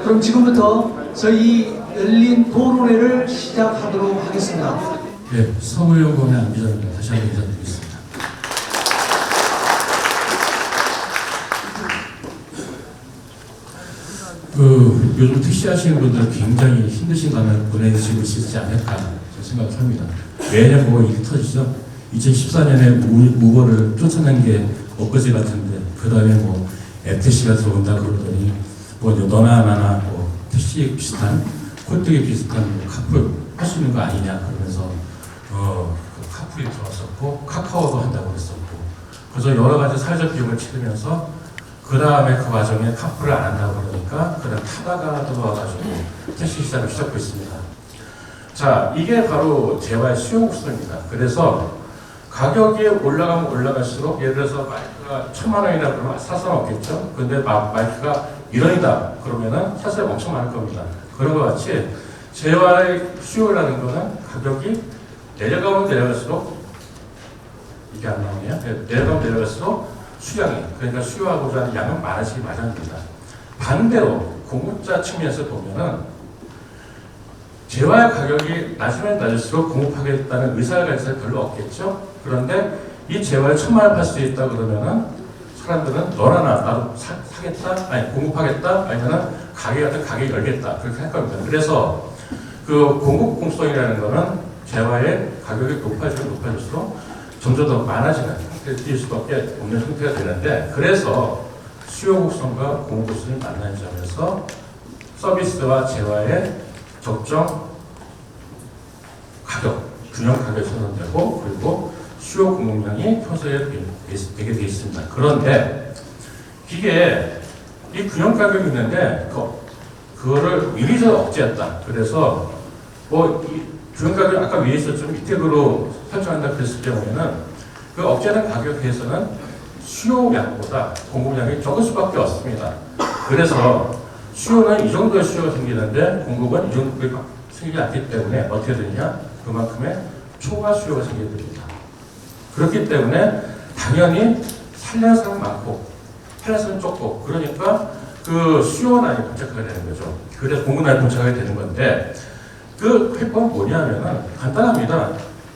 그럼 지금부터 저희 열린 토론회를 시작하도록 하겠습니다. 네, 서울연구원의 안기자입니다. 다시 한번 인사드리겠습니다. 요즘 택시 하시는 분들 굉장히 힘드신 감을 보내시고 있지 않을까 생각합니다. 매년 뭐 일이 터지죠. 2014년에 우버를 쫓아낸 게 엊그제 같은데 그 다음에 뭐 FTC가 들어온다 그러더니 뭐 너나 나나 뭐 택시 비슷한 콜뜨기 비슷한 뭐 카풀 할 수 있는 거 아니냐 그러면서 그 카풀이 들어왔었고 카카오도 한다고 그랬었고 그래서 여러 가지 사회적 비용을 치르면서 그 다음에 그 과정에 카풀을 안 한다고 그러니까 그냥 타다가 들어와가지고 택시 시장을 시작하고 있습니다. 자, 이게 바로 재화의 수요 곡선입니다. 그래서 가격이 올라가면 올라갈수록 예를 들어서 마이크가 1,000만 원이나 그러면 살 수는 없겠죠. 근데 마이크가 1원이다 그러면은 사실 엄청 많을 겁니다. 그런 것 같이 재화의 수요라는 거는 가격이 내려가면 내려갈수록 이게 안 나오네요. 내려가면 내려갈수록 수량이 그러니까 수요하고자 하는 양은 많아지기 마련입니다. 반대로 공급자 측면에서 보면은 재화의 가격이 낮으면 낮을수록 공급하겠다는 의사가 별로 없겠죠. 그런데 이 재화를 1,000만 원 팔 수 있다 그러면은 사람들은 너나 나도 사겠다, 아니 공급하겠다, 아니면은 가게 같은 가게 열겠다 그렇게 할 겁니다. 그래서 그 공급 공성이라는 거는 재화의 가격이 높아질수록 점점 더 많아지는 뛸 수밖에 없는 형태가 되는데 그래서 수요 곡선과 공급 곡선이 만나는 점에서 서비스와 재화의 적정 가격, 균형 가격이 선언되고 그리고 수요 공급량이 평소에 되게 되어 있습니다. 그런데 이게 이 균형 가격이 있는데 그거를 미리서 억제했다. 그래서 뭐 이 균형 가격 아까 위에 있었죠. 밑으로 설정한다 그랬을 경우에는 그 억제된 가격에서는 수요량보다 공급량이 적을 수밖에 없습니다. 그래서 수요는 이 정도의 수요가 생기는데 공급은 이 정도의 생기지 않기 때문에 어떻게 되느냐? 그만큼의 초과 수요가 생기게 됩니다. 그렇기 때문에 당연히 살려는 사람 많고 팔려는 사람 적고 그러니까 그 수요난이 봉착하게 되는 거죠. 그래서 공급난이 봉착하게 되는 건데 그 해법은 뭐냐면은 간단합니다.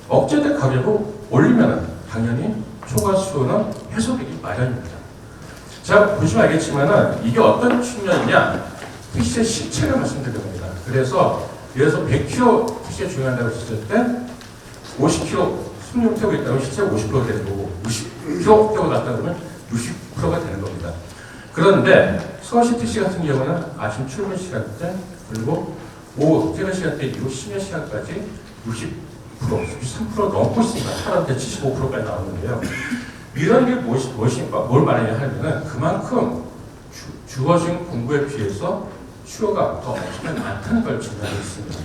억제된 가격을 올리면은 당연히 초과 수요는 해소되기 마련입니다. 자, 보시면 알겠지만은 이게 어떤 측면이냐? 택시의 실체를 말씀드릴 겁니다. 그래서 예를 들어서 100km 택시가 중요하다고 했을 때 50km 승용을 타고 있다면 실제로 50%가 되는 거고 60km 타고 갔다 그러면 60%가 되는 겁니다. 그런데 서울시 택시 같은 경우는 아침 출근 시간대 그리고 오후 퇴근 시간대 이후 심야 시간까지 63% 넘고 있습니다. 하루한테 75%까지 나오는데요. 이런 게 뭘 말하냐 하면은 그만큼 주어진 공부에 비해서 수요가 더 엄청 많다는 걸 증명하고 있습니다.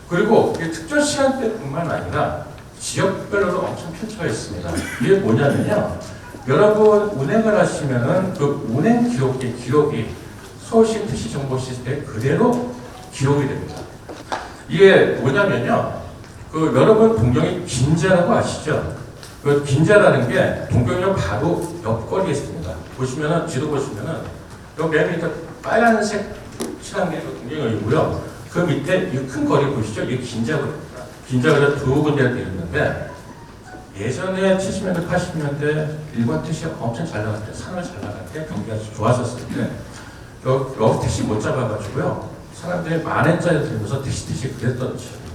그리고 특정 시간대뿐만 아니라 지역별로도 엄청 편차가 있습니다. 이게 뭐냐면요. 여러분 운행을 하시면은 그 운행 기록이 서울시 택시 정보 시스템에 그대로 기록이 됩니다. 이게 뭐냐면요. 그 여러분 동경이 긴자라고 아시죠? 그 긴자라는 게 동경역 바로 옆거리에 있습니다. 보시면은 지도 보시면은 요 맨 밑에 빨간색 칠한 게 동경역이고요. 그 밑에 이 큰 거리 보시죠? 이게 긴자거리입니다. 긴자거리가 두 군데가 되어 있는데 예전에 70년대, 80년대 일본 택시가 엄청 잘 나갈 때, 산을 잘 나갈 때 경기가 좋았었을 때 여기 택시 못 잡아가지고요. 사람들이 만엔짜리 들면서 택시 그랬던 시절입니다.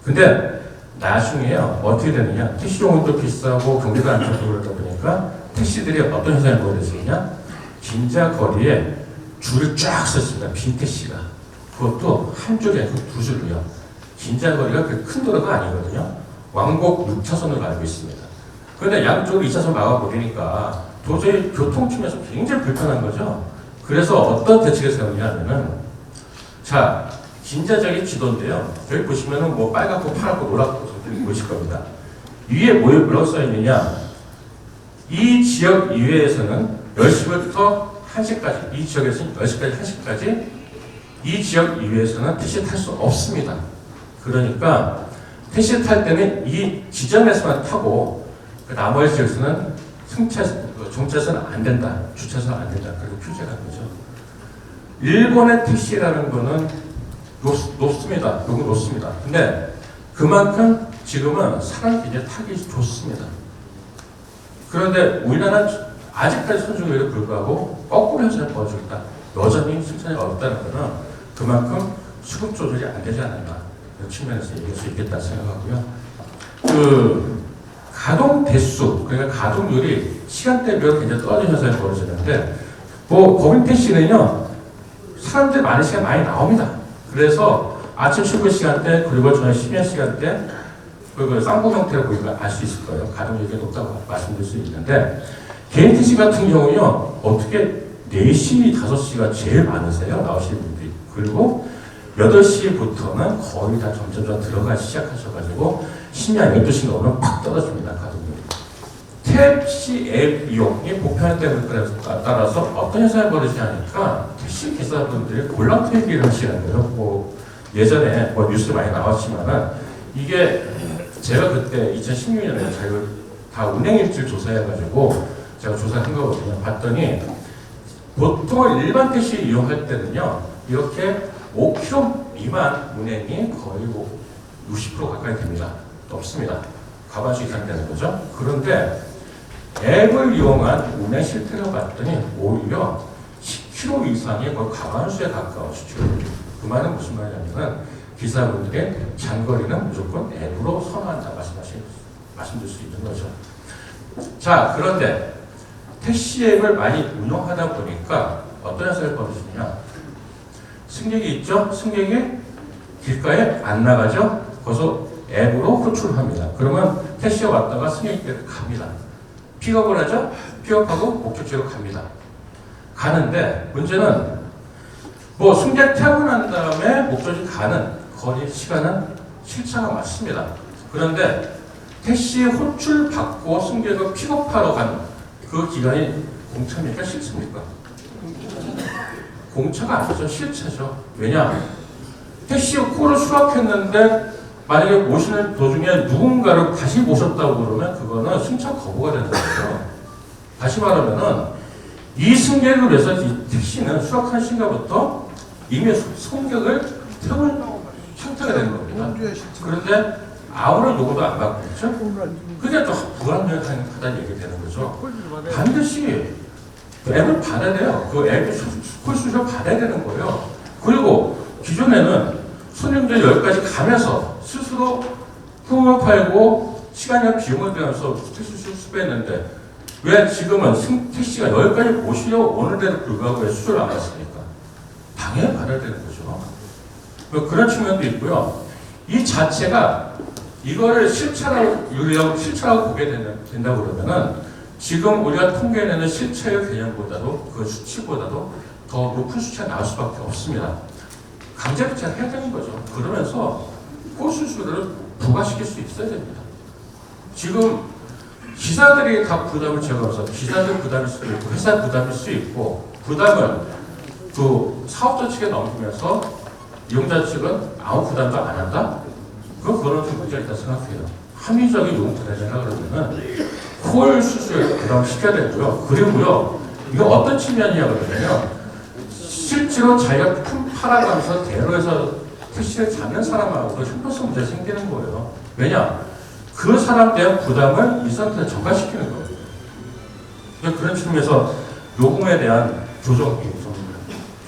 근데 나중에요. 어떻게 되느냐. 택시 요금도 비싸고 경기가 안 좋고 그러다 보니까 택시들이 어떤 현상이 벌어졌느냐. 긴자 거리에 줄을 쫙 섰습니다. 빈 택시가. 그것도 한 줄이 아니고 두 줄로요. 긴자 거리가 그 큰 도로가 아니거든요. 왕복 6차선으로 알고 있습니다. 그런데 양쪽으로 2차선 막아버리니까 도저히 교통팀에서 굉장히 불편한 거죠. 그래서 어떤 대책을 세우냐 하면은 자, 긴자적인 지도인데요. 여기 보시면은 뭐 빨갛고 파랗고 노랗고 보이실 겁니다. 위에 뭐라고 써 있느냐? 이 지역 이외에서는 10시부터 1시까지, 이 지역에서는 10시까지, 1시까지 이 지역 이외에서는 택시 탈 수 없습니다. 그러니까 택시 탈 때는 이 지점에서만 타고 그 나머지 지역에서는 그 정차선 안 된다, 주차선 안 된다, 그렇게 규제가 한 거죠. 일본의 택시라는 거는 높습니다. 요금 높습니다. 근데 그만큼 지금은 사람이 이제 타기 좋습니다. 그런데 우리나라는 아직까지 선진국에도 불구하고 거꾸로 해서 보여주겠다. 여전히 승산이 어렵다는 것은 그만큼 수급 조절이 안 되지 않았나 그런 측면에서 얘기할 수 있겠다 생각하고요. 그 가동 대수, 그러니까 가동률이 시간대별로 굉장히 떨어진 현상이 벌어지는데, 뭐 법인 택시는요 사람들이 많은 시간 많이 나옵니다. 그래서 아침 출근 시간대 그리고 저녁 심야 시간대 그 쌍구 형태로 보니까 알 수 있을 거예요. 가동률이 높다고 말씀드릴 수 있는데, 개인 택시 같은 경우는요 어떻게 4시, 5시가 제일 많으세요, 나오시는 분들이. 그리고 8시부터는 거의 다 점점 들어가기 시작하셔가지고 심야 12시 넘으면 팍 떨어집니다, 가동률이. 택시 앱 이용이 보편화되는 것에 따라서 어떤 현상이 벌어지냐니까 택시 기사분들이 골라트 얘기를 하시는 거예요. 뭐 예전에 뭐 뉴스 많이 나왔지만은 이게 제가 그때 2016년에 제가 다 운행일지를 조사해가지고 제가 조사한 거거든요. 봤더니 보통 일반 택시 이용할 때는요 이렇게 5km 미만 운행이 거의 뭐 60% 가까이 됩니다. 없습니다. 과반수 이상 되는 거죠. 그런데 앱을 이용한 운행 실태를 봤더니 오히려 10km 이상이 거의 과반수에 가까운 수치입니다. 그 말은 무슨 말이냐면 기사분들의 장거리는 무조건 앱으로 선호한다 말씀드릴 수 있는 거죠. 자, 그런데 택시 앱을 많이 운영하다 보니까 어떤 현상이 벌어지느냐. 승객이 있죠? 승객이 길가에 안 나가죠? 거기서 앱으로 호출합니다. 그러면 택시가 왔다가 승객에게 갑니다. 픽업을 하죠? 픽업하고 목적지로 갑니다. 가는데 문제는 뭐 승객 퇴근한 다음에 목적지 가는 거리 시간은 실차가 맞습니다. 그런데 택시에 호출 받고 승객을 픽업하러 간 그 기간이 공차입니까? 실차입니까? 공차가 아니죠. 실차죠. 왜냐? 택시 콜을 수락했는데 만약에 모시는 도중에 누군가를 다시 모셨다고 그러면 그거는 승차 거부가 되는 거죠. 다시 말하면은 이 승객을 위해서 이 택시는 수락한 순간부터 이미 승객을 태울 형태가 되는 겁니다. 그런데 아무런 요구도 안 받고 있죠. 그게 또 불안정하다는 얘기 되는 거죠. 반드시 앱을 받아야 돼요. 그 앱을 콜 수수료 받아야 되는 거예요. 그리고 기존에는 손님들 여기까지 가면서 스스로 품을 팔고 시간이나 비용을 들여서 택시를 수배했는데 왜 지금은 택시가 여기까지 모시려고 오는데도 불구하고 왜 수수료를 안 받습니까? 당연히 받아야 되는 거죠. 그런 측면도 있고요. 이 자체가 이거를 실차라고 보게 된다고 그러면은 지금 우리가 통계내는 실차의 개념보다도 그 수치보다도 더 높은 수치가 나올 수밖에 없습니다. 강제 부채를 해야 되는 거죠. 그러면서 꼴수수료를 부과시킬 수 있어야 됩니다. 지금 기사들이 다 부담을 제거해서 기사들 부담일 수도 있고 회사 부담일 수 있고 부담을 그 사업자 측에 넘기면서 이용자 측은 아무 부담도 안 한다? 그거는 좀 문제가 있다고 생각해요. 합리적인 요금 부담이라 그러면은 콜 수수료를 부담시켜야 되고요. 그리고요, 이거 어떤 측면이냐 그러면요, 실제로 자기가 품 팔아가면서 대로에서 택시를 잡는 사람하고 형평성 문제가 생기는 거예요. 왜냐? 그 사람 대한 부담을 이 상태에 전가시키는 거예요. 그런 측면에서 요금에 대한 조정이 좀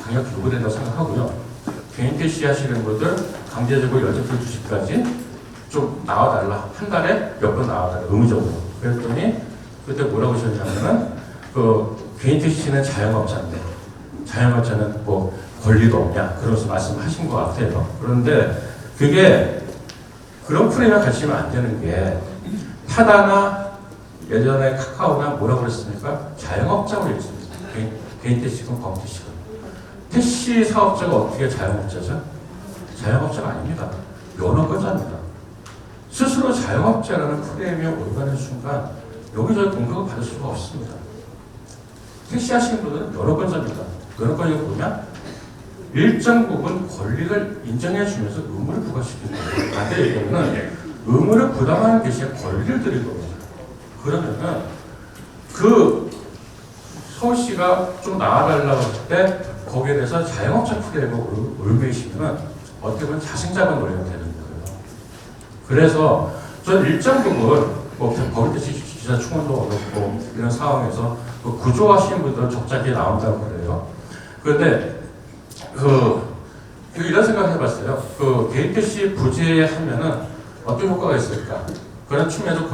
강력히 요구된다고 생각하고요. 개인 택시 하시는 분들 강제적으로 여직불 주식까지 좀 나와달라. 한 달에 몇 번 나와달라. 의무적으로. 그랬더니 그때 뭐라고 하셨냐면은 그 개인 택시는 자영업자인데 자영업자는 뭐 권리도 없냐 그러면서 말씀하신 것 같아요. 그런데 그게 그런 프레임을 가지면 안 되는 게 타다나 예전에 카카오나 뭐라고 그랬습니까? 자영업자고 했습니다. 개인 택시건 범 택시건. 택시 사업자가 어떻게 자영업자죠? 자영업자가 아닙니다. 연업자입니다. 스스로 자영업자라는 프레임이 올가는 순간 여기저기 공격을 받을 수가 없습니다. 택시 하시는 분들은 연업자입니다. 연업자가 뭐냐? 일정 부분 권리를 인정해 주면서 의무를 부과시키는 거예요. 반대 얘기하면 의무를 부담하는 대신에 권리를 드릴 겁니다. 그러면은 그 서울시가 좀 나아달라고 할 때 거기에 대해서 자영업자 프레임을 올리시면 어떻게 보면 자승자반 노래가 되는 거예요. 그래서 전 일정 부분 뭐 거기서 기자 충원도 어렵고 이런 상황에서 그 구조하시는 분들은 적자기에 나온다고 그래요. 그런데 이런 생각 해봤어요. 그 개인 택시 부재하면은 어떤 효과가 있을까? 그런 측면에서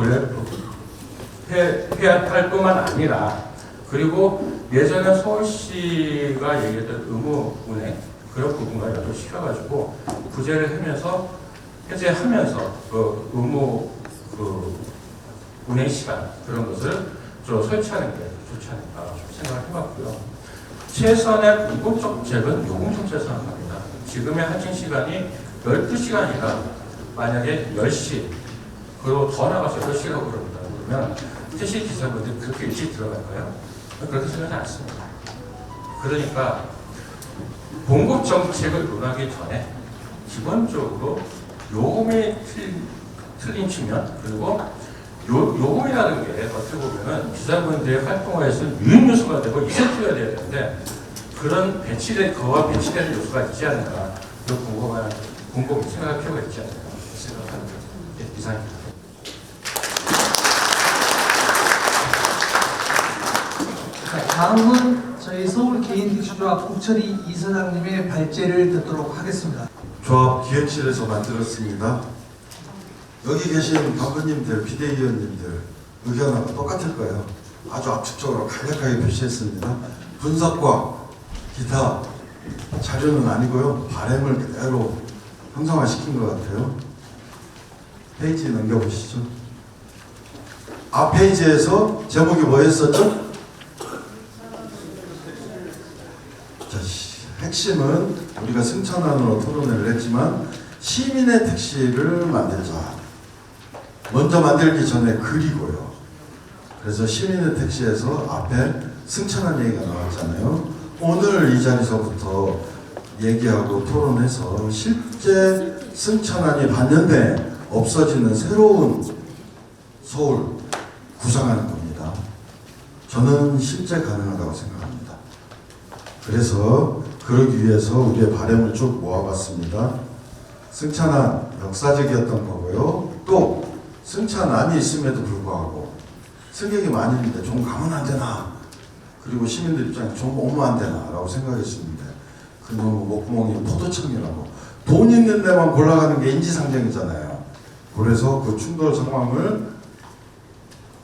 해할 뿐만 아니라 그리고 예전에 서울시가 얘기했던 의무 운행 그런 부분과 연동시켜가지고 부재를 하면서 해제하면서 그 의무 운행 시간 그런 것을 좀 설치하는 게 좋지 않을까 생각을 해봤고요. 최선의 공공정책은 요금정책을 생각합니다. 지금의 할증 시간이 12시간이다. 만약에 10시 그리고 더 나가서 10시라고 그럽니다. 그러면 택시 기사분들이 그렇게 일찍 들어갈까요? 그렇게 생각하지 않습니다. 그러니까 공급정책을 논하기 전에 기본적으로 요금이 틀린 측면 그리고 요금이라는 게 어떻게 보면은 기사분들의 활동화에서 유인 요소가 되고 이센티브가 돼야 되는데 그런 그와 배치되는 요소가 있지 않을까 곰곰이 생각할 필요가 있지 않을까 생각합니다. 이상입니다. 다음은 저희 서울 개인택시조합 국철이 이사장님의 발제를 듣도록 하겠습니다. 조합 기획실에서 만들었습니다. 여기 계신 감독님들, 비대위원님들 의견하고 똑같을 거예요. 아주 압축적으로 간략하게 표시했습니다. 분석과 기타 자료는 아니고요. 바램을 그대로 형상화시킨 것 같아요. 페이지 넘겨보시죠. 앞 페이지에서 제목이 뭐였었죠? 자, 핵심은 우리가 승천안으로 토론을 했지만 시민의 택시를 만들자. 먼저 만들기 전에 그리고요. 그래서 시민의 택시에서 앞에 승천안 얘기가 나왔잖아요. 오늘 이 자리서부터 얘기하고 토론해서 실제 승천안이 반년내에 없어지는 새로운 서울 구상하는 겁니다. 저는 실제 가능하다고 생각합니다. 그래서 그러기 위해서 우리의 바램을 쭉 모아봤습니다. 승천안 역사적이었던 거고요. 또 승천안이 있음에도 불구하고 승객이 많이 있는데 좀 가면 안 되나? 그리고 시민들 입장에 좀 오면 안 되나? 라고 생각했습니다. 그놈의 목구멍이 포도청이라고. 돈 있는 데만 골라가는 게 인지상정이잖아요. 그래서 그 충돌 상황을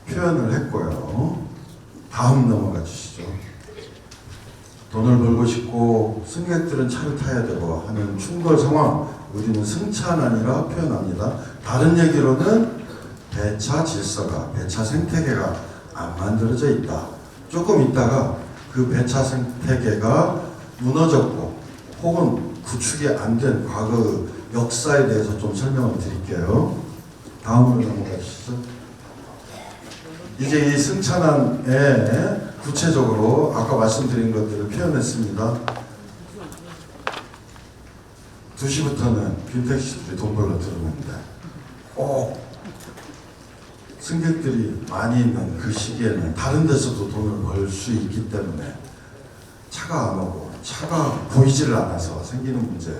표현을 했고요. 다음 넘어가 주시죠. 돈을 벌고 싶고 승객들은 차를 타야 되고 하는 충돌 상황 우리는 승차안이라 표현합니다. 다른 얘기로는 배차 질서가 배차 생태계가 안 만들어져 있다. 조금 있다가 그 배차 생태계가 무너졌고 혹은 구축이 안 된 과거 역사에 대해서 좀 설명을 드릴게요. 다음으로 넘어가 주시죠. 이제 이 승차안에 구체적으로 아까 말씀드린 것들을 표현했습니다. 2시부터는 빈택시들이 돈 벌러 들어옵니다. 꼭 승객들이 많이 있는 그 시기에는 다른 데서도 돈을 벌 수 있기 때문에 차가 안 오고 차가 보이지를 않아서 생기는 문제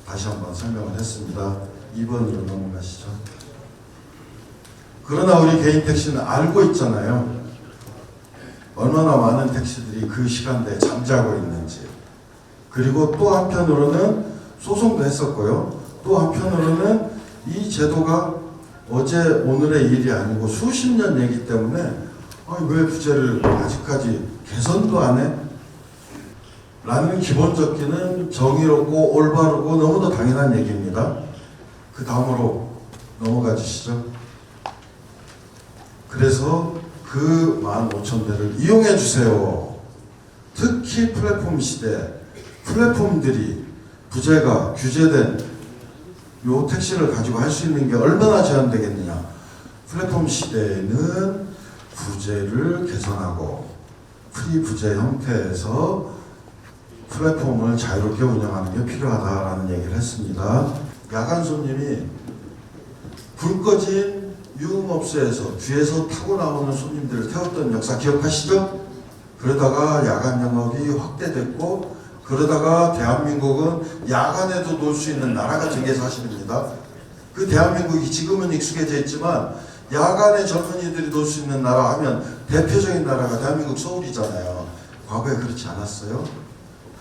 다시 한번 설명을 했습니다. 2번으로 넘어가시죠. 그러나 우리 개인 택시는 알고 있잖아요. 얼마나 많은 택시들이 그 시간대에 잠자고 있는지. 그리고 또 한편으로는 소송도 했었고요. 또 한편으로는 이 제도가 어제 오늘의 일이 아니고 수십 년 얘기 때문에 왜 부재를 아직까지 개선도 안 해? 라는 기본적기는 정의롭고 올바르고 너무도 당연한 얘기입니다. 그 다음으로 넘어가 주시죠. 그래서 그 15,000대를 이용해 주세요. 특히 플랫폼 시대 플랫폼들이 부재가 규제된 요 택시를 가지고 할 수 있는 게 얼마나 제한되겠느냐. 플랫폼 시대에는 부재를 개선하고 프리 부재 형태에서 플랫폼을 자유롭게 운영하는 게 필요하다라는 얘기를 했습니다. 야간 손님이 불 꺼진 유흥업소에서 뒤에서 타고 나오는 손님들을 태웠던 역사 기억하시죠? 그러다가 야간 영업이 확대됐고, 그러다가 대한민국은 야간에도 놀 수 있는 나라가 된 게 사실입니다. 그 대한민국이 지금은 익숙해져 있지만 야간에 젊은이들이 놀 수 있는 나라 하면 대표적인 나라가 대한민국 서울이잖아요. 과거에 그렇지 않았어요?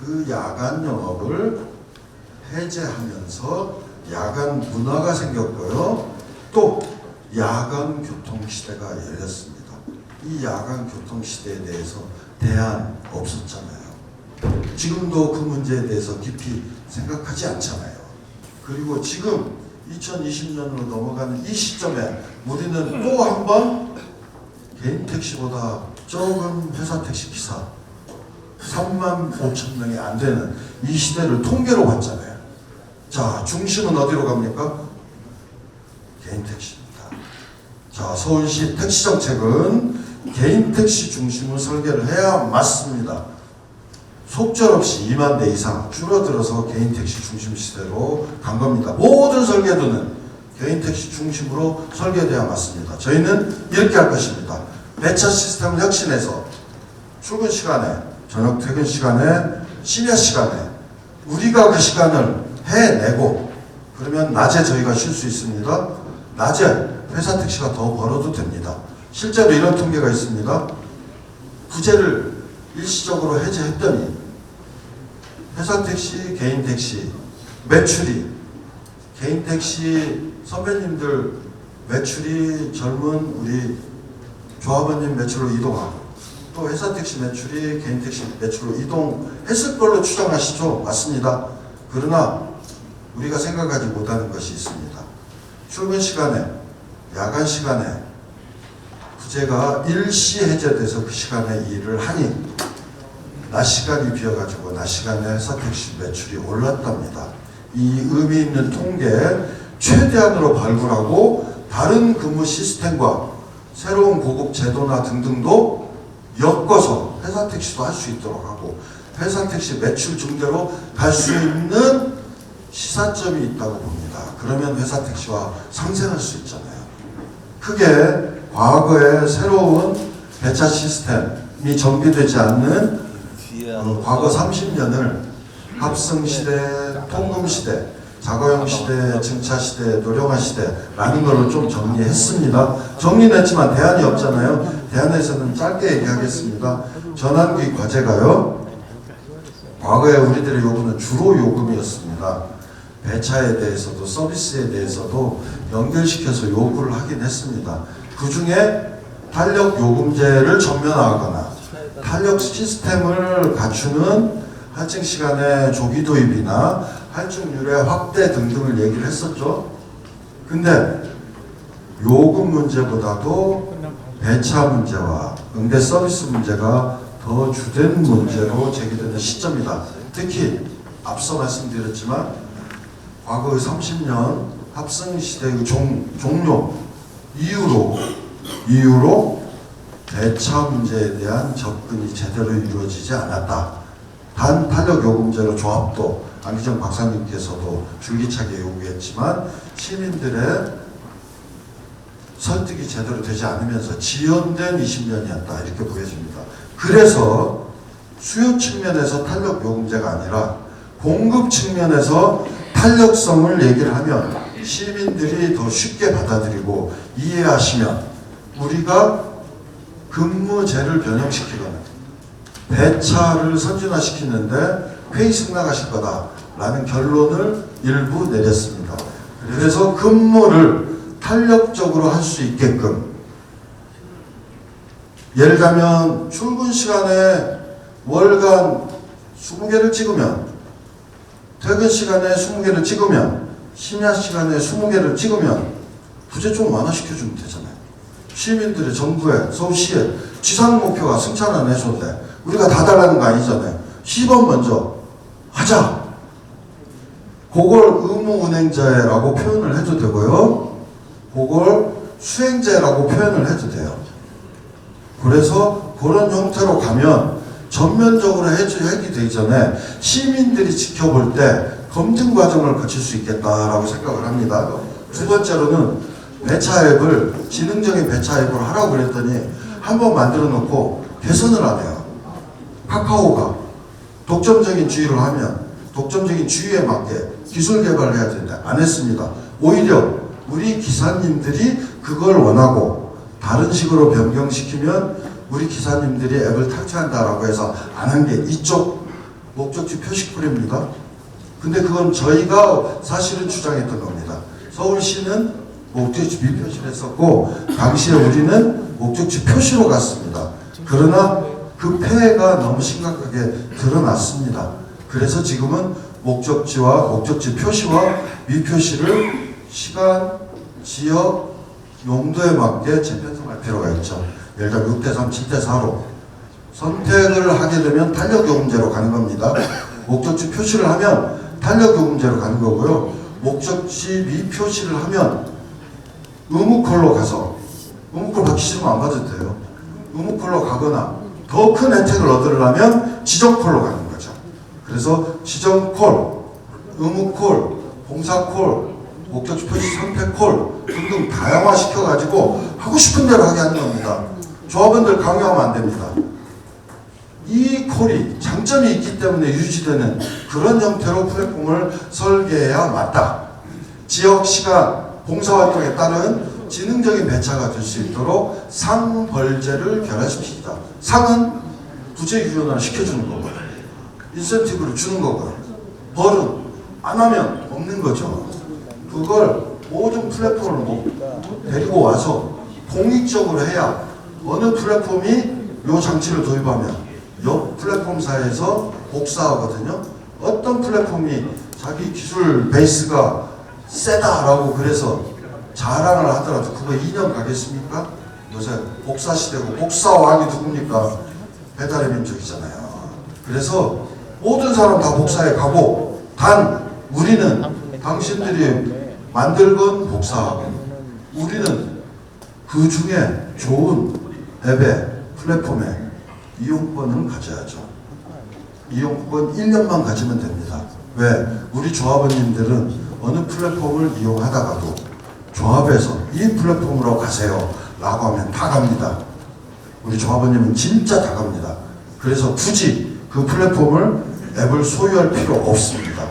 그 야간 영업을 해제하면서 야간 문화가 생겼고요. 또 야간 교통 시대가 열렸습니다. 이 야간 교통 시대에 대해서 대안 없었잖아요. 지금도 그 문제에 대해서 깊이 생각하지 않잖아요. 그리고 지금 2020년으로 넘어가는 이 시점에 우리는 또 한 번 개인 택시보다 적은 회사 택시 기사 3만 5천 명이 안 되는 이 시대를 통계로 봤잖아요. 자, 중심은 어디로 갑니까? 개인 택시입니다. 자, 서울시 택시 정책은 개인 택시 중심으로 설계를 해야 맞습니다. 속절없이 2만 대 이상 줄어들어서 개인 택시 중심 시대로 간 겁니다. 모든 설계도는 개인 택시 중심으로 설계돼야 맞습니다. 저희는 이렇게 할 것입니다. 배차 시스템을 혁신해서 출근 시간에, 저녁 퇴근 시간에, 심야 시간에 우리가 그 시간을 해내고, 그러면 낮에 저희가 쉴 수 있습니다. 낮에 회사 택시가 더 벌어도 됩니다. 실제로 이런 통계가 있습니다. 부재를 일시적으로 해제했더니 회사 택시, 개인 택시 매출이, 개인 택시 선배님들 매출이 젊은 우리 조합원님 매출로 이동하고, 또 회사 택시 매출이 개인 택시 매출로 이동했을 걸로 추정하시죠? 맞습니다. 그러나 우리가 생각하지 못하는 것이 있습니다. 출근 시간에, 야간 시간에 부재가 일시 해제돼서 그 시간에 일을 하니 낮 시간이 비어가지고 낮 시간에 회사 택시 매출이 올랐답니다. 이 의미 있는 통계 최대한으로 발굴하고 다른 근무 시스템과 새로운 고급 제도나 등등도 엮어서 회사 택시도 할 수 있도록 하고 회사 택시 매출 증대로 갈 수 있는 시사점이 있다고 봅니다. 그러면 회사 택시와 상생할 수 있잖아요. 크게 과거의 새로운 배차 시스템이 정비되지 않는 과거 30년을 합승시대, 통금시대, 자가용시대, 증차시대, 노령화시대라는 걸로 좀 정리했습니다. 정리했지만 대안이 없잖아요. 대안에서는 짧게 얘기하겠습니다. 전환기 과제가요, 과거에 우리들의 요구는 주로 요금이었습니다. 배차에 대해서도 서비스에 대해서도 연결시켜서 요구를 하긴 했습니다. 그 중에 탄력 요금제를 전면화하거나 탄력 시스템을 갖추는 할증 시간의 조기 도입이나 할증률의 확대 등등을 얘기를 했었죠. 근데 요금 문제보다도 배차 문제와 응대 서비스 문제가 더 주된 문제로 제기되는 시점이다. 특히 앞서 말씀드렸지만 과거의 30년 합승시대의 종료 이후로 배차 문제에 대한 접근이 제대로 이루어지지 않았다. 단 탄력요금제로 조합도 안기정 박사님께서도 줄기차게 요구했지만 시민들의 설득이 제대로 되지 않으면서 지연된 20년이었다 이렇게 보여집니다. 그래서 수요 측면에서 탄력요금제가 아니라 공급 측면에서 탄력성을 얘기를 하면 시민들이 더 쉽게 받아들이고 이해하시면 우리가 근무제를 변형시키거나 배차를 선진화시키는데 회의 승낙하실 거다라는 결론을 일부 내렸습니다. 그래서 근무를 탄력적으로 할 수 있게끔, 예를 들면 출근 시간에 월간 20개를 찍으면, 퇴근 시간에 20개를 찍으면, 심야 시간에 20개를 찍으면 부재 좀 완화시켜주면 되잖아요. 시민들의 정부에, 서울시에 지상 목표가 승천 안 해줬는데 우리가 다 달라는 거 아니잖아요. 시범 먼저 하자. 그걸 의무운행제라고 표현을 해도 되고요. 그걸 수행제라고 표현을 해도 돼요. 그래서 그런 형태로 가면 전면적으로 해결이 되기 전에 시민들이 지켜볼 때 검증 과정을 거칠 수 있겠다라고 생각을 합니다. 두 번째로는 배차 앱을, 지능적인 배차 앱을 하라고 그랬더니 한번 만들어 놓고 개선을 안 해요. 카카오가 독점적인 주의를 하면 독점적인 주의에 맞게 기술 개발을 해야 되는데 안 했습니다. 오히려 우리 기사님들이 그걸 원하고 다른 식으로 변경시키면 우리 기사님들이 앱을 탑재한다라고 해서 안 한 게 이쪽 목적지 표시풀입니다. 근데 그건 저희가 사실은 주장했던 겁니다. 서울시는 목적지 미표시를 했었고 당시에 우리는 목적지 표시로 갔습니다. 그러나 그 폐해가 너무 심각하게 드러났습니다. 그래서 지금은 목적지와 목적지 표시와 미표시를 시간, 지역, 용도에 맞게 재편성할 필요가 있죠. 예를 들어 6대3, 7대4로 선택을 하게 되면 탄력요금제로 가는 겁니다. 목적지 표시를 하면 탄력요금제로 가는 거고요. 목적지 미표시를 하면 의무콜로 가서 의무콜 받기 싫으면 안 받아도 돼요. 의무콜로 가거나 더 큰 혜택을 얻으려면 지정콜로 가는 거죠. 그래서 지정콜, 의무콜, 봉사콜, 목적지 표시 선택콜 등등 다양화시켜가지고 하고 싶은 대로 하게 하는 겁니다. 조합원들 강요하면 안 됩니다. 이 콜이 장점이 있기 때문에 유지되는 그런 형태로 플랫폼을 설계해야 맞다. 지역, 시간, 봉사활동에 따른 지능적인 배차가 될 수 있도록 상벌제를 결합시키다. 상은 부재 유연화 시켜주는 거고요. 인센티브를 주는 거고요. 벌은 안 하면 없는 거죠. 그걸 모든 플랫폼을 데리고 와서 공익적으로 해야 어느 플랫폼이 요 장치를 도입하면 옆 플랫폼사에서 복사하거든요. 어떤 플랫폼이 자기 기술 베이스가 세다라고 그래서 자랑을 하더라도 그거 2년 가겠습니까? 요새 복사 시대고 복사왕이 누굽니까? 배달의 민족이잖아요. 그래서 모든 사람 다 복사해 가고 단 우리는 당신들이 만들건 복사하고 우리는 그 중에 좋은 앱에 플랫폼에 이용권을 가져야죠. 이용권 1년만 가지면 됩니다. 왜? 우리 조합원님들은 어느 플랫폼을 이용하다가도 조합에서 이 플랫폼으로 가세요 라고 하면 다 갑니다. 우리 조합원님은 진짜 다 갑니다. 그래서 굳이 그 플랫폼을 앱을 소유할 필요 없습니다.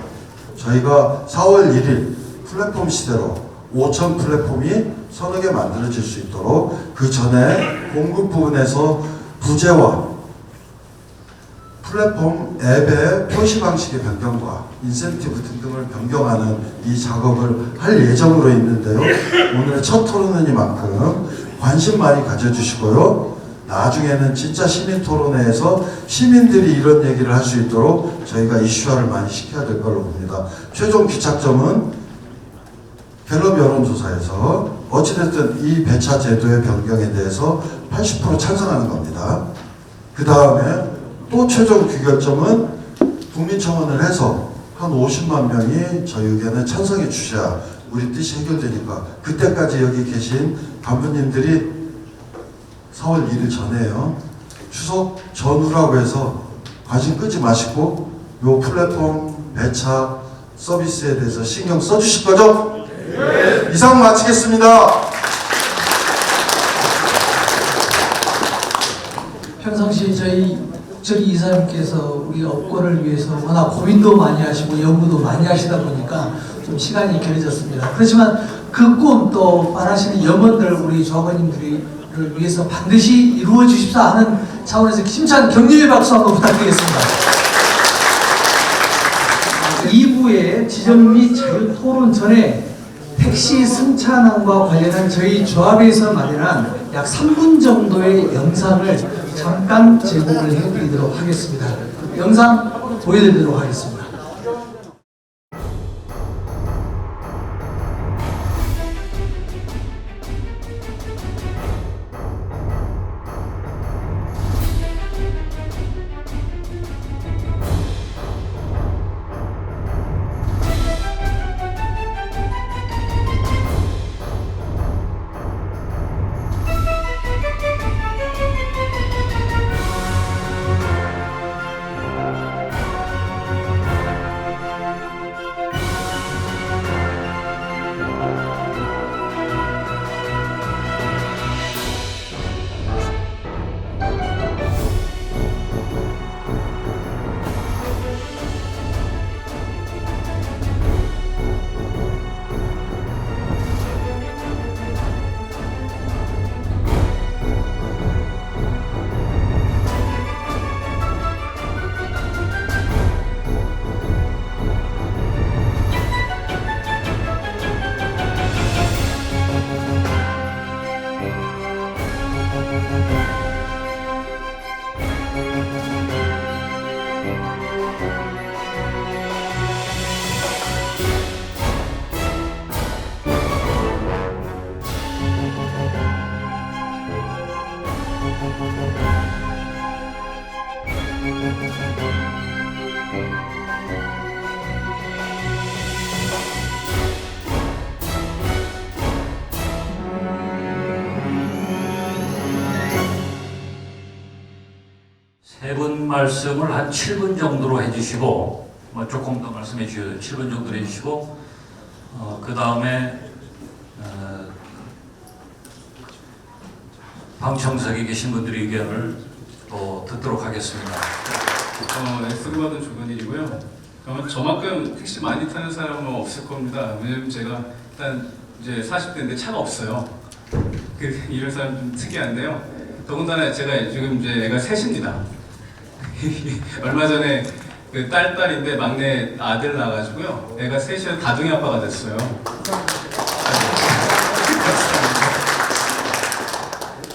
저희가 4월 1일 플랫폼 시대로 5천 플랫폼이 서너 개 만들어질 수 있도록 그 전에 공급 부분에서 부재와 플랫폼 앱의 표시 방식의 변경과 인센티브 등등을 변경하는 이 작업을 할 예정으로 있는데요. 오늘의 첫 토론이니만큼 관심 많이 가져주시고요. 나중에는 진짜 시민 토론회에서 시민들이 이런 얘기를 할 수 있도록 저희가 이슈화를 많이 시켜야 될 걸로 봅니다. 최종 기착점은 갤럽 여론조사에서 어찌됐든 이 배차 제도의 변경에 대해서 80% 찬성하는 겁니다. 그 다음에 또 최종 귀결점은 국민청원을 해서 한 50만 명이 저희 의견에 찬성해 주셔야 우리 뜻이 해결되니까 그때까지 여기 계신 간부님들이 4월 1일 전에요. 추석 전후라고 해서 관심 끄지 마시고 요 플랫폼 배차 서비스에 대해서 신경 써주실 거죠? 네. 이상 마치겠습니다. 평상시 저희 국철이 이사님께서 우리 업권을 위해서 워낙 고민도 많이 하시고 연구도 많이 하시다 보니까 좀 시간이 길어졌습니다. 그렇지만 그 꿈 또 바라시는 염원들 우리 조합원님들을 위해서 반드시 이루어 주십사 하는 차원에서 힘찬 격려의 박수 한번 부탁드리겠습니다. 2부의 지정 및 자유 토론 전에 택시 승차난과 관련한 저희 조합에서 마련한 약 3분 정도의 영상을 잠깐 제공을 해드리도록 하겠습니다. 영상 보여드리도록 하겠습니다. 말씀을 한 7분 정도로 해주시고, 뭐 조금 더 말씀해 주셔도 7분 정도로 해주시고, 그 다음에 방청석에 계신 분들의 의견을 또 듣도록 하겠습니다. 애쓰고 받은 조건일이고요. 저만큼 택시 많이 타는 사람은 없을 겁니다. 왜냐면 제가 일단 이제 40대인데 차가 없어요. 이런 사람 좀 특이한데요. 더군다나 제가 지금 이제 애가 셋입니다. 얼마 전에 그 딸인데 막내 아들 낳아가지고요. 애가 셋이서 다둥이 아빠가 됐어요.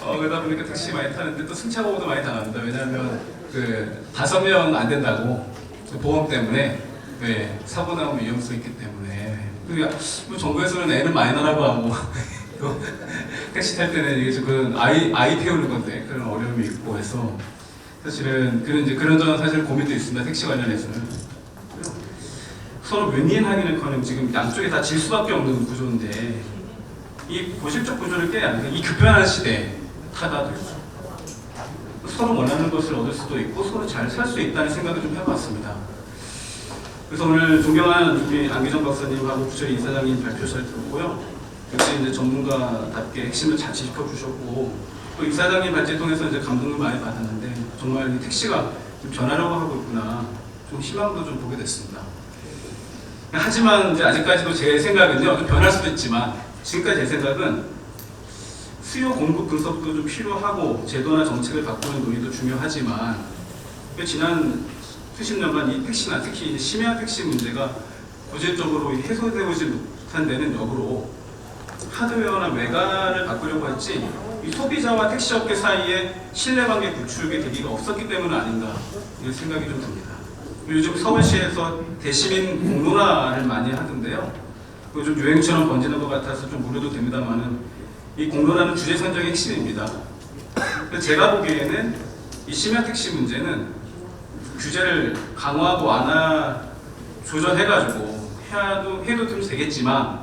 그러다 보니까 택시 많이 타는데 또 승차보호도 많이 당합니다. 왜냐하면 그 5명 안 된다고 보험 때문에 사고 나면 위험성이 있기 때문에 그러니까 뭐 정부에서는 애는 마이너라고 하고 또 택시 탈 때는 이게 그 아이 태우는 건데 그런 어려움이 있고 해서 사실은 그런저런 사실 고민도 있습니다. 택시 관련해서는 서로 윈윈하기는커녕 지금 양쪽에 다 질 수밖에 없는 구조인데 이 고질적 구조를 깨야 하는 이 급변한 시대에 타다 될 수. 서로 원하는 것을 얻을 수도 있고 서로 잘 살 수 있다는 생각을 좀 해봤습니다. 그래서 오늘 존경한 우리 안기정 박사님하고 부처리 이사장님 발표 잘 들었고요. 역시 이제 전문가답게 핵심을 잘 짚어주셨고 또 이사장님 발제 통해서 이제 감동을 많이 받았는데 정말 이 택시가 좀 변하려고 하고 있구나 좀 희망도 좀 보게 됐습니다. 하지만 이제 아직까지도 제 생각은요 좀 변할 수도 있지만 지금까지 제 생각은 수요 공급 분석도 좀 필요하고 제도나 정책을 바꾸는 논의도 중요하지만 지난 수십 년간 이 택시나 특히 심야 택시 문제가 고질적으로 해소되지 못한 데는 역으로 하드웨어나 외관을 바꾸려고 했지 이 소비자와 택시업계 사이에 신뢰관계 구축의 계기가 없었기 때문 아닌가 이런 생각이 좀 듭니다. 요즘 서울시에서 대시민 공론화를 많이 하던데요. 그거 좀 유행처럼 번지는 것 같아서 좀 우려도 됩니다만은 이 공론화는 주제 선정의 핵심입니다. 제가 보기에는 이 심야 택시 문제는 규제를 강화하고 완화 조절해가지고 해도 좀 되겠지만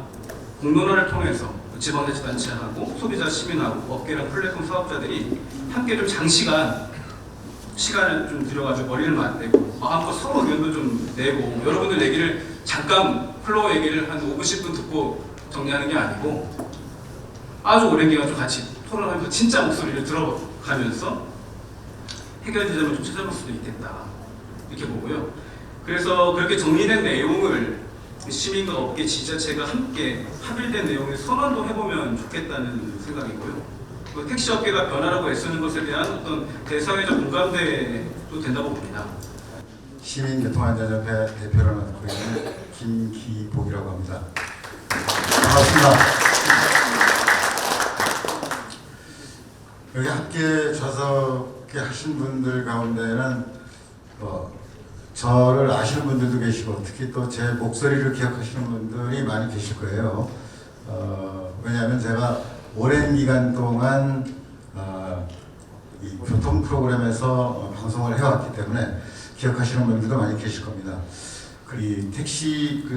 공론화를 통해서 지방자치단체하고 소비자 시민하고 업계랑 플랫폼 사업자들이 함께 좀 장시간 시간을 좀 들여가지고 머리를 맞대고 마음껏 서로 의견도 좀 내고 여러분들 얘기를 잠깐 플로어 얘기를 한 5분 10분 듣고 정리하는 게 아니고 아주 오랜 기간 좀 같이 토론하면서 진짜 목소리를 들어가면서 해결 지점을 좀 찾아볼 수도 있겠다 이렇게 보고요. 그래서 그렇게 정리된 내용을 시민과 업계 지자체가 함께 합의된 내용을 선언도 해보면 좋겠다는 생각이고요. 택시업계가 변화라고 애쓰는 것에 대한 어떤 대사회적 공감대도 된다고 봅니다. 시민교통안전협회 대표를 맡고 있는 김기복이라고 합니다. 반갑습니다. 여기 함께 좌석에 하신 분들 가운데는 저를 아시는 분들도 계시고 특히 또 제 목소리를 기억하시는 분들이 많이 계실 거예요. 왜냐하면 제가 오랜 기간 동안 이 교통 프로그램에서 방송을 해왔기 때문에 기억하시는 분들도 많이 계실 겁니다. 이 택시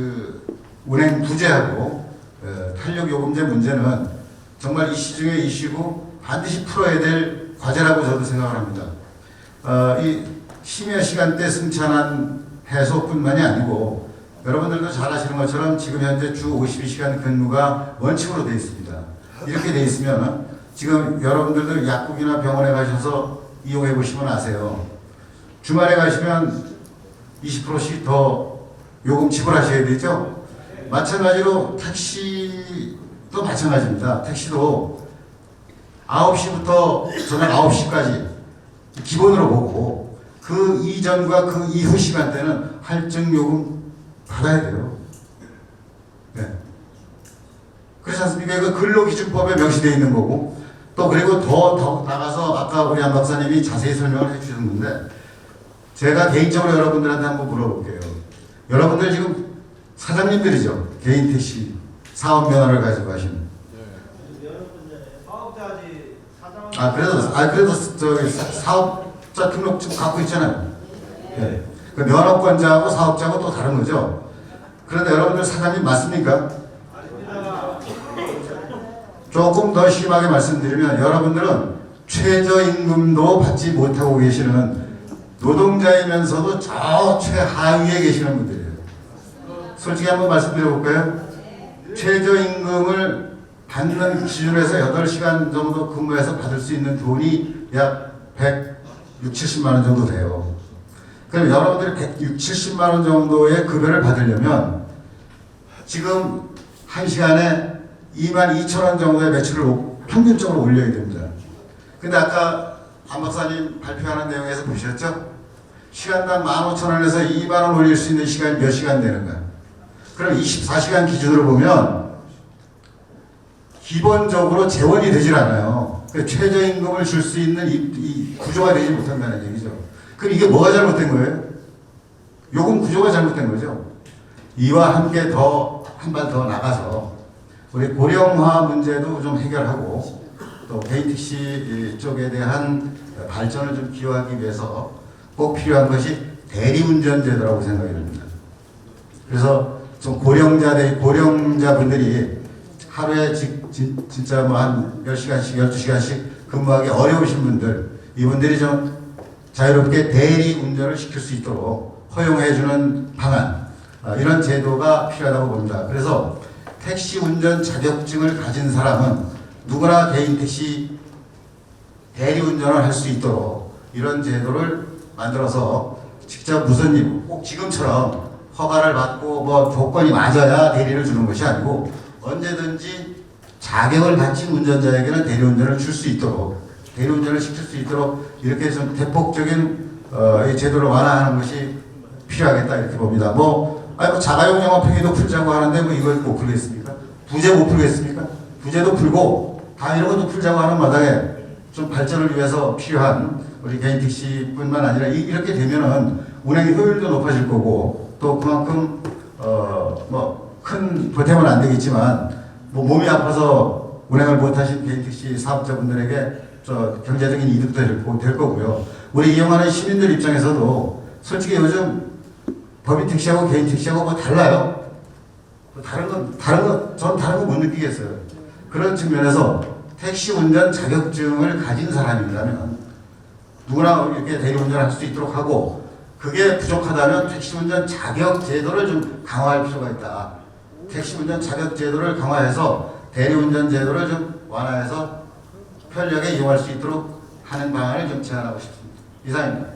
운행 부재하고 탄력 요금제 문제는 정말 이슈 중의 이슈고 반드시 풀어야 될 과제라고 저도 생각을 합니다. 이 심야 시간대 승차난 해소뿐만이 아니고 여러분들도 잘 아시는 것처럼 지금 현재 주 52시간 근무가 원칙으로 되어 있습니다. 이렇게 되어 있으면 지금 여러분들도 약국이나 병원에 가셔서 이용해 보시면 아세요. 주말에 가시면 20%씩 더 요금 지불하셔야 되죠. 마찬가지로 택시도 마찬가지입니다. 택시도 9시부터 저녁 9시까지 기본으로 보고 그 이전과 그 이후 시간대는 할증 요금 받아야 돼요. 네. 그렇지 않습니까? 그 근로기준법에 명시되어 있는 거고 또 그리고 더 나가서 아까 우리 안 박사님이 자세히 설명을 해주셨는데 제가 개인적으로 여러분들한테 한번 물어볼게요. 여러분들 지금 사장님들이죠. 개인 택시 사업 면허를 가지고 하시는. 그래도 저기 사업자 등록증 갖고 있잖아요. 네. 그 면허권자하고 사업자하고 또 다른 거죠. 그런데 여러분들 사장님 맞습니까? 조금 더 심하게 말씀드리면 여러분들은 최저임금도 받지 못하고 계시는 노동자이면서도 저 최하위에 계시는 분들이에요. 솔직히 한번 말씀드려볼까요? 최저임금을 받는 기준에서 8시간 정도 근무해서 받을 수 있는 돈이 약 160, 70만 원 정도 돼요. 그럼 여러분들이 160, 70만 원 정도의 급여를 받으려면 지금 1시간에 22,000원 정도의 매출을 평균적으로 올려야 됩니다. 근데 아까 안 박사님 발표하는 내용에서 보셨죠? 시간당 15,000원에서 2만원 올릴 수 있는 시간이 몇 시간 되는가? 그럼 24시간 기준으로 보면 기본적으로 재원이 되질 않아요. 최저임금을 줄 수 있는 이 구조가 되지 못한다는 얘기죠. 그럼 이게 뭐가 잘못된 거예요? 요금 구조가 잘못된 거죠. 이와 함께 한 발 더 나가서 우리 고령화 문제도 좀 해결하고 또 개인 택시 쪽에 대한 발전을 좀 기여하기 위해서 꼭 필요한 것이 대리운전 제도라고 생각이 듭니다. 그래서 좀 고령자분들이 하루에 진짜 뭐 한 10시간씩, 12시간씩 근무하기 어려우신 분들, 이분들이 좀 자유롭게 대리 운전을 시킬 수 있도록 허용해주는 방안, 이런 제도가 필요하다고 봅니다. 그래서 택시 운전 자격증을 가진 사람은 누구나 개인 택시 대리 운전을 할 수 있도록 이런 제도를 만들어서 직접 무슨 일, 꼭 지금처럼 허가를 받고 뭐 조건이 맞아야 대리를 주는 것이 아니고 언제든지 자격을 갖춘 운전자에게는 대리운전을 줄 수 있도록, 대리운전을 시킬 수 있도록 이렇게 좀 대폭적인 이 제도를 완화하는 것이 필요하겠다 이렇게 봅니다. 뭐 자가용 영업행위도 풀자고 하는데 뭐 이걸 못 풀겠습니까? 부재 못 풀겠습니까? 부재도 풀고 다 이런 것도 풀자고 하는 마당에 좀 발전을 위해서 필요한 우리 개인 택시뿐만 아니라 이렇게 되면은 운행 효율도 높아질 거고 또 그만큼 뭐 큰 보탬은 안 되겠지만 뭐 몸이 아파서 운행을 못하신 개인 택시 사업자분들에게 경제적인 이득도 될 거고요. 우리 이용하는 시민들 입장에서도 솔직히 요즘 법인 택시하고 개인 택시하고 뭐 달라요? 전 다른 거 못 느끼겠어요. 그런 측면에서 택시 운전 자격증을 가진 사람이라면 누구나 이렇게 대리운전을 할 수 있도록 하고 그게 부족하다면 택시 운전 자격 제도를 좀 강화할 필요가 있다. 택시 운전 자격 제도를 강화해서 대리운전 제도를 좀 완화해서 편리하게 이용할 수 있도록 하는 방안을 좀 제안하고 싶습니다. 이상입니다.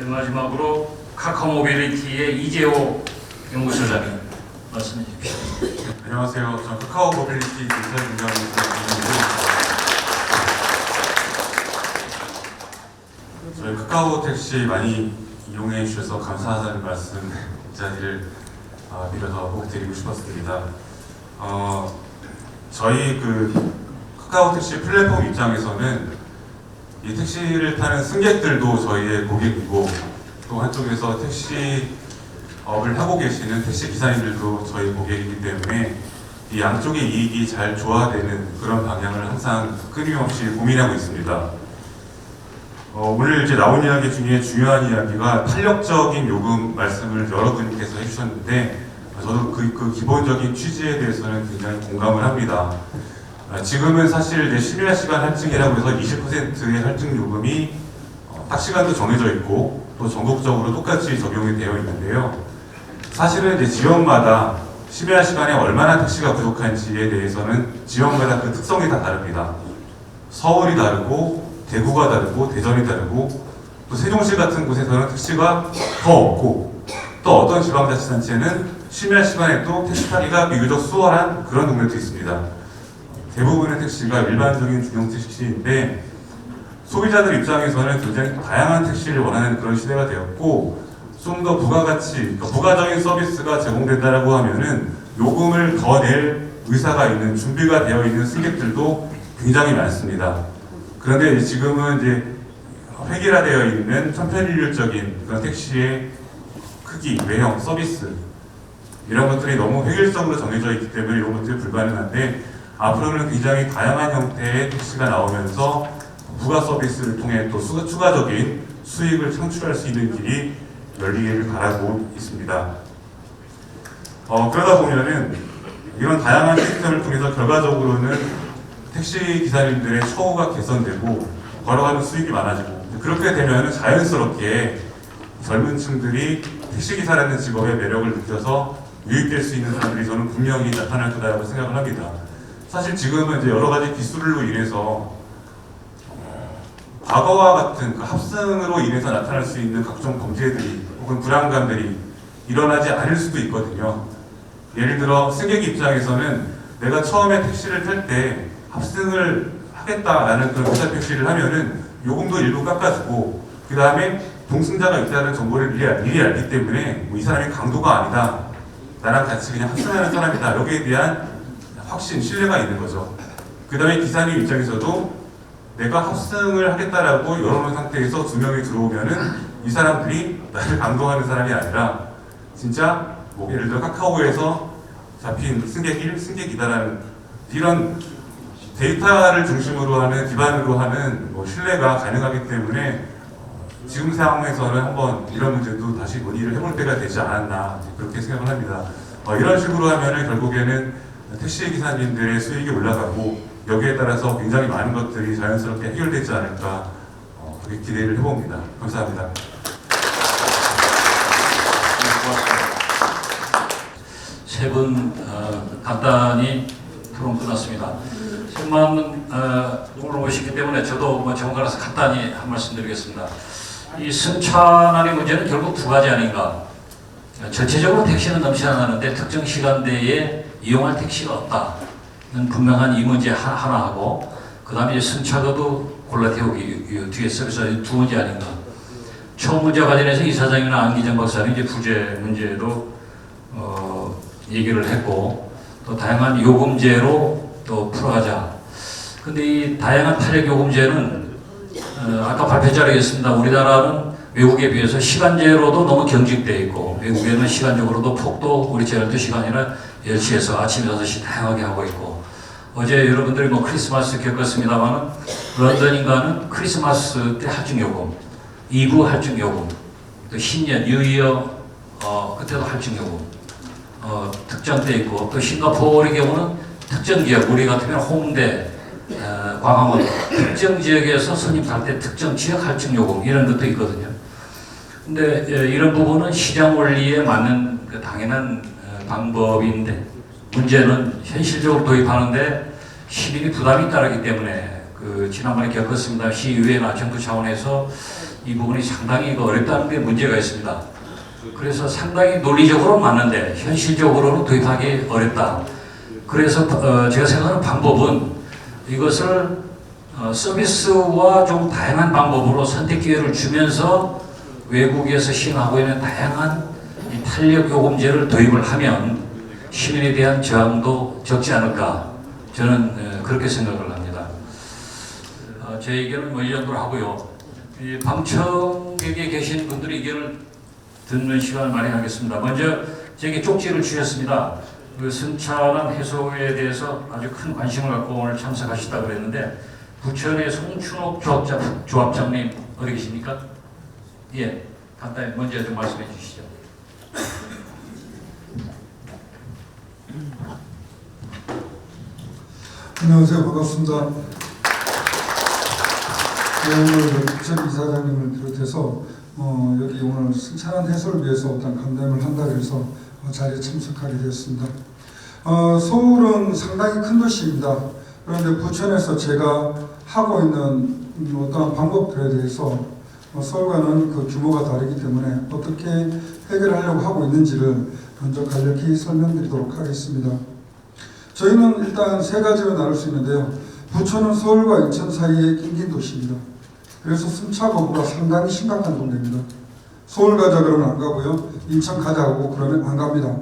마지막으로 카카오모빌리티의 이재호 연구소장님 말씀해 주십시오. 안녕하세요. 저는 카카오 모빌리티 디지털 공장에서 저희 카카오 택시 많이 이용해 주셔서 감사하다는 말씀 이 자리를 빌어서 꼭 드리고 싶었습니다. 저희 카카오 택시 플랫폼 입장에서는 이 택시를 타는 승객들도 저희의 고객이고 또 한쪽에서 택시업을 하고 계시는 택시 기사님들도 저희 고객이기 때문에 이 양쪽의 이익이 잘 조화되는 그런 방향을 항상 끊임없이 고민하고 있습니다. 오늘 이제 나온 이야기 중에 중요한 이야기가 탄력적인 요금 말씀을 여러분께서 해주셨는데 저도 그 기본적인 취지에 대해서는 굉장히 공감을 합니다. 지금은 사실 심야 시간 할증이라고 해서 20%의 할증 요금이 딱 시간도 정해져 있고 또 전국적으로 똑같이 적용이 되어 있는데요. 사실은 이제 지역마다 심야 시간에 얼마나 택시가 부족한지에 대해서는 지역마다 그 특성이 다 다릅니다. 서울이 다르고 대구가 다르고 대전이 다르고 또 세종시 같은 곳에서는 택시가 더 없고 또 어떤 지방자치단체는 심야 시간에 또 택시 타기가 비교적 수월한 그런 동네도 있습니다. 대부분의 택시가 일반적인 중형 택시인데 소비자들 입장에서는 굉장히 다양한 택시를 원하는 그런 시대가 되었고 좀 더 부가가치, 부가적인 서비스가 제공된다라고 하면은 요금을 더 낼 의사가 있는 준비가 되어 있는 승객들도 굉장히 많습니다. 그런데 지금은 이제 획일화되어 있는 천편일률적인 그런 택시의 크기, 외형, 서비스 이런 것들이 너무 획일적으로 정해져 있기 때문에 이런 것들이 불가능한데 앞으로는 굉장히 다양한 형태의 택시가 나오면서 부가 서비스를 통해 또 추가적인 수익을 창출할 수 있는 길이 열리기를 바라고 있습니다. 그러다 보면은 이런 다양한 시스템을 통해서 결과적으로는 택시 기사님들의 처우가 개선되고 걸어가는 수익이 많아지고 그렇게 되면 자연스럽게 젊은 층들이 택시기사라는 직업의 매력을 느껴서 유입될 수 있는 사람들이 저는 분명히 나타날 거다라고 생각을 합니다. 사실 지금은 이제 여러 가지 기술로 인해서 과거와 같은 그 합승으로 인해서 나타날 수 있는 각종 범죄들이 혹은 불안감들이 일어나지 않을 수도 있거든요. 예를 들어 승객 입장에서는 내가 처음에 택시를 탈 때 합승을 하겠다라는 그런 회사 택시를 하면은 요금도 일부 깎아주고 그 다음에 동승자가 있다는 정보를 미리 알기 때문에 뭐 이 사람이 강도가 아니다, 나랑 같이 그냥 합승하는 사람이다, 여기에 대한 확신, 신뢰가 있는 거죠. 그 다음에 기사님 입장에서도 내가 합승을 하겠다라고 열어놓은 상태에서 2명이 들어오면은 이 사람들이 나를 강도하는 사람이 아니라 진짜 뭐 예를 들어 카카오에서 잡힌 승객 1, 승객 2다라는 이런 데이터를 중심으로 하는, 기반으로 하는 뭐 신뢰가 가능하기 때문에 지금 상황에서는 한번 이런 문제도 다시 논의를 해볼 때가 되지 않았나 그렇게 생각을 합니다. 이런 식으로 하면은 결국에는 택시 기사님들의 수익이 올라가고 여기에 따라서 굉장히 많은 것들이 자연스럽게 해결되지 않을까 그렇게 기대를 해봅니다. 감사합니다. 세 분 간단히 토론 끝났습니다. 정말 물어보시기 때문에 저도 뭐 전문가라서 간단히 한 말씀 드리겠습니다. 이 승차난의 문제는 결국 두 가지 아닌가. 전체적으로 택시는 넘치 않았는데 특정 시간대에 이용할 택시가 없다는 분명한 이 문제 하나하고 그 다음에 승차도도 골라태우기 뒤에서 그래서 두 문제 아닌가. 처음 문제와 관련해서 이사장이나 안기정 박사는 이제 부재 문제로 얘기를 했고 또 다양한 요금제로 또 풀어가자. 근데 이 다양한 탄력 요금제는 아까 발표 자료에 있습니다. 우리나라는 외국에 비해서 시간제로도 너무 경직되어 있고 외국에는 시간적으로도 폭도 우리처럼 12시간이나 10시에서 아침 6시 다양하게 하고 있고 어제 여러분들이 뭐 크리스마스 겪었습니다만 런던인가는 크리스마스 때 할증요금, 이브 할증요금, 또 신년 뉴이어 그때도 할증요금 특정 때 있고 또 싱가포르의 경우는 특정 지역 우리 같으면 홍대 광화문 특정 지역에서 손님 탈 때 특정 지역 할증요금 이런 것도 있거든요. 근데 이런 부분은 시장 원리에 맞는 그 당연한 방법인데 문제는 현실적으로 도입하는데 시민이 부담이 따르기 때문에 그 지난번에 겪었습니다. 시의회나 정부 차원에서 이 부분이 상당히 어렵다는 게 문제가 있습니다. 그래서 상당히 논리적으로 맞는데 현실적으로는 도입하기 어렵다. 그래서 제가 생각하는 방법은 이것을 서비스와 좀 다양한 방법으로 선택 기회를 주면서 외국에서 시행하고 있는 다양한 이 탄력 요금제를 도입을 하면 시민에 대한 저항도 적지 않을까 저는 그렇게 생각을 합니다. 제 의견은 뭐 이 정도로 하고요. 이 방청객에 계신 분들의 의견을 듣는 시간을 마련하겠습니다. 먼저 제게 쪽지를 주셨습니다. 그 승차난 해소에 대해서 아주 큰 관심을 갖고 오늘 참석하셨다고 그랬는데 부천의 송춘옥 조합장님 어디 계십니까? 예, 간단히 먼저 좀 말씀해 주시죠. 안녕하세요. 반갑습니다. 오늘 부천 이사장님을 비롯해서 여기 오늘 승차난 해소를 위해서 어떤 감담을 한다고 해서 자리에 참석하게 되었습니다. 서울은 상당히 큰 도시입니다. 그런데 부천에서 제가 하고 있는 어떠한 방법들에 대해서 서울과는 그 규모가 다르기 때문에 어떻게 해결하려고 하고 있는지를 먼저 간략히 설명드리도록 하겠습니다. 저희는 일단 세 가지로 나눌 수 있는데요. 부천은 서울과 인천 사이에 낀 도시입니다. 그래서 승차 거부가 상당히 심각한 동네입니다. 서울 가자 그러면 안 가고요. 인천 가자고 그러면 안 갑니다.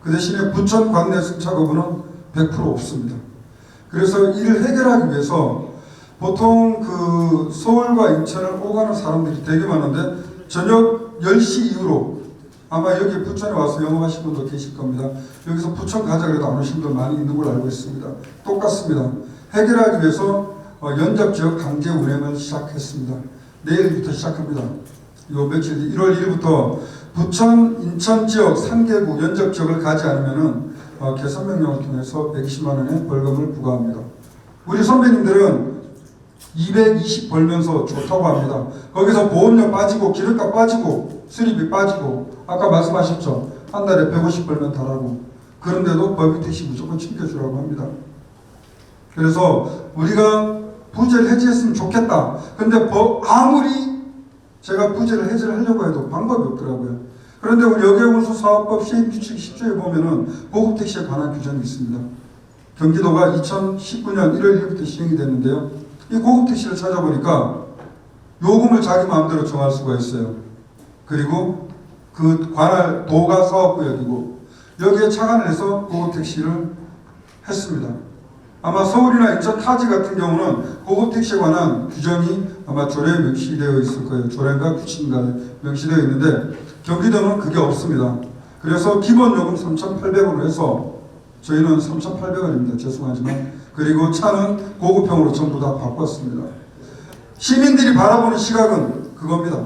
그 대신에 부천 관내 승차 거부는 100% 없습니다. 그래서 이를 해결하기 위해서 보통 그 서울과 인천을 오가는 사람들이 되게 많은데 저녁 10시 이후로 아마 여기 부천에 와서 영업하신 분도 계실 겁니다. 여기서 부천 가자 그래도 안 오신 분 많이 있는 걸로 알고 있습니다. 똑같습니다. 해결하기 위해서 연접 지역 강제 운행을 시작했습니다. 내일부터 시작합니다. 요 며칠 뒤 1월 1일부터 부천, 인천 지역 3개구 연접 지역을 가지 않으면은 개선 명령을 통해서 120만 원의 벌금을 부과합니다. 우리 선배님들은 220 벌면서 좋다고 합니다. 거기서 보험료 빠지고 기름값 빠지고 수리비 빠지고 아까 말씀하셨죠. 한 달에 150 벌면 다라고. 그런데도 법인택시 무조건 챙겨주라고 합니다. 그래서 우리가 부재를 해지했으면 좋겠다. 근데 아무리 제가 부재를 해지를 하려고 해도 방법이 없더라고요. 그런데 우리 여객운수 사업법 시행규칙 10조에 보면은 고급택시에 관한 규정이 있습니다. 경기도가 2019년 1월 1일부터 시행이 됐는데요. 이 고급택시를 찾아보니까 요금을 자기 마음대로 정할 수가 있어요. 그리고 그 관할 도가 사업구역이고 여기에 착안을 해서 고급택시를 했습니다. 아마 서울이나 인천 타지 같은 경우는 고급택시에 관한 규정이 아마 조례에 명시되어 있을 거예요. 조례인가 규칙인가에 명시되어 있는데 경기도는 그게 없습니다. 그래서 기본 요금 3,800원으로 해서 저희는 3,800원입니다. 죄송하지만. 그리고 차는 고급형으로 전부 다 바꿨습니다. 시민들이 바라보는 시각은 그겁니다.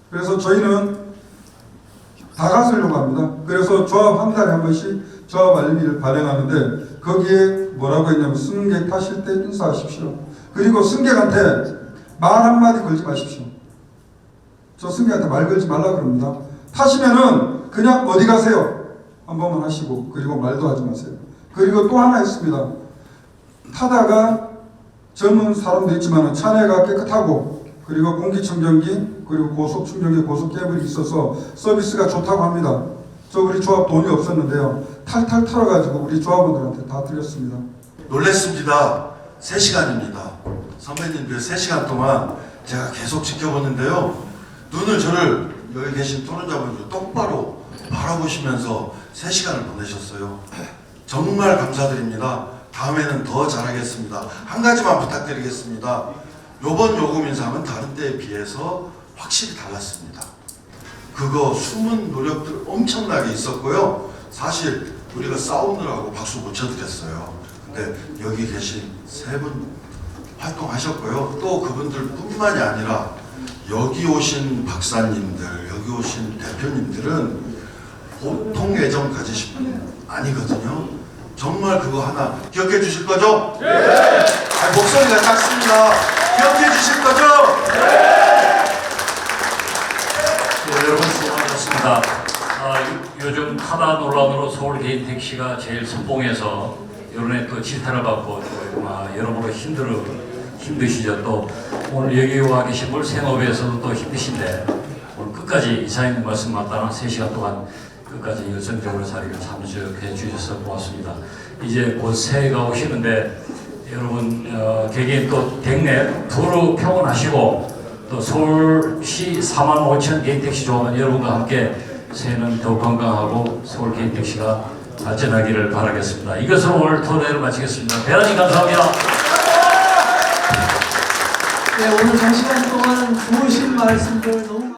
그래서 저희는 다 가서려고 합니다. 그래서 조합 한 달에 한 번씩 조합 알림이를 발행하는데 거기에 뭐라고 했냐면 승객 타실 때 인사하십시오. 그리고 승객한테 말 한마디 걸지 마십시오. 저 승객한테 말 걸지 말라 그럽니다. 타시면은 그냥 어디 가세요? 한 번만 하시고 그리고 말도 하지 마세요. 그리고 또 하나 있습니다. 타다가 젊은 사람도 있지만 차내가 깨끗하고 그리고 공기청정기 그리고 고속충전기 고속케이블이 있어서 서비스가 좋다고 합니다. 저 우리 조합 돈이 없었는데요. 탈탈 털어가지고 우리 조합원들한테 다 드렸습니다. 놀랬습니다. 3시간입니다. 선배님들 3시간 동안 제가 계속 지켜보는데요. 눈을 저를 여기 계신 토론자분들 똑바로 바라보시면서 3시간을 보내셨어요. 정말 감사드립니다. 다음에는 더 잘하겠습니다. 한 가지만 부탁드리겠습니다. 요번 요금 인상은 다른 때에 비해서 확실히 달랐습니다. 그거 숨은 노력들 엄청나게 있었고요. 사실 우리가 싸우느라고 박수 못 쳐드렸어요. 근데 여기 계신 3분 활동하셨고요. 또 그분들 뿐만이 아니라 여기 오신 박사님들, 여기 오신 대표님들은 보통 애정 가지신 분 아니거든요. 정말 그거 하나 기억해 주실 거죠? 네! 아니, 목소리가 작습니다. 기억해 주실 거죠? 여러분 수고하셨습니다. 요즘 타다 논란으로 서울 개인 택시가 제일 선봉해서 여론의 또 질타를 받고 여러모로 힘드시죠. 또 오늘 여기 와 계신 분 생업에서도 또 힘드신데 오늘 끝까지 이사님 말씀 맞다나 3시간 동안 끝까지 열정적으로 자리를 참석해 주셔서 고맙습니다. 이제 곧 새해가 오시는데 여러분 개개인 또 댁내 두루 평온하시고 또 서울시 45,000 개인택시 조합원 여러분과 함께 새해는 더욱 건강하고 서울 개인택시가 발전하기를 바라겠습니다. 이것으로 오늘 토론회를 마치겠습니다. 대단히 감사합니다. 네, 오늘 장시간 동안 좋으신 말씀들 너무